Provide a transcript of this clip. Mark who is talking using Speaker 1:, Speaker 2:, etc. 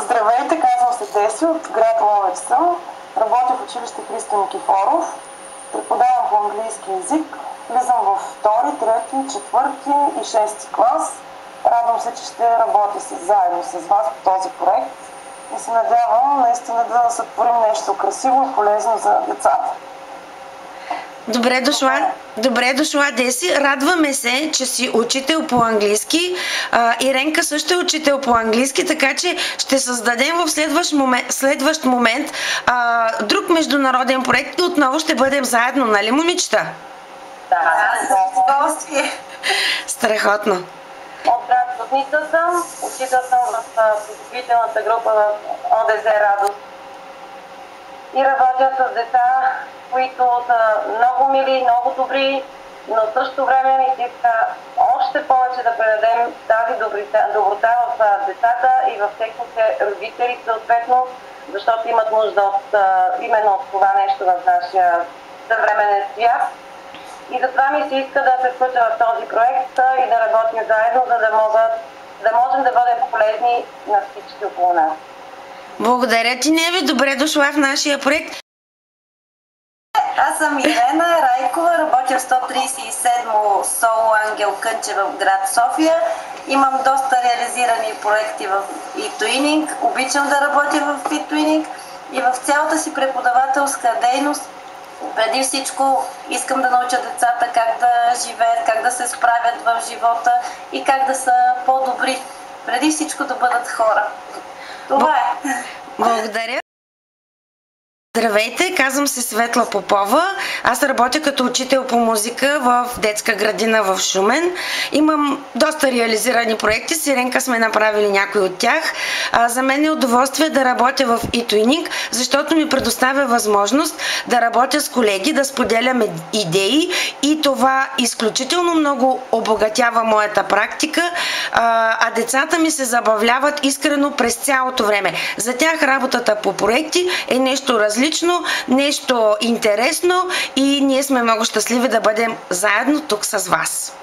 Speaker 1: Здравейте, казвам се Деси, от град Ловеч съм. Работя в училище Христо Никифоров. Преподавам по английски език. Влизам във втори, трети, четвърти и шести клас. Радвам се, че ще работя заедно с вас по този проект и се надявам наистина да сътворим нещо красиво и полезно за децата.
Speaker 2: Добре дошла, Деси. Радваме се, че си учител по английски. Иренка също е учител по английски, така че ще създадем в следващ момент друг международен проект и отново ще бъдем заедно, нали, момичета?
Speaker 3: Да, с удоволствие.
Speaker 2: Страхотно.
Speaker 3: От град Сотница съм, учител съм в подготвителната група в ОДЗ Радост. И работя с деца, които са много мили, много добри, но в същото време ми се иска още повече да предадем тази доброта в децата и в техните родители съответно, защото имат нужда именно от това нещо в нашия съвременен свят. И затова ми се иска да се включа в този проект и да работим заедно, за да можем да бъдем полезни на всички около нас.
Speaker 2: Благодаря ти, Неви. Добре дошла в нашия проект.
Speaker 4: Аз съм Ирена Райкова, работя в 137 СОУ Ангел Кънче в град София. Имам доста реализирани проекти в eTwinning. Обичам да работя в eTwinning и в цялата си преподавателска дейност преди всичко искам да науча децата как да живеят, как да се справят в живота и как да са по-добри. Преди всичко да бъдат хора. Това е.
Speaker 2: Благодаря. Здравейте, казвам се Светла Попова. Аз работя като учител по музика в детска градина в Шумен. Имам доста реализирани проекти, с Иренка сме направили някои от тях. За мен е удоволствие да работя в eTwinning, защото ми предоставя възможност да работя с колеги, да споделяме идеи и това изключително много обогатява моята практика, а децата ми се забавляват искрено през цялото време. За тях работата по проекти е нещо различно, нещо интересно и ние сме много щастливи да бъдем заедно тук с вас.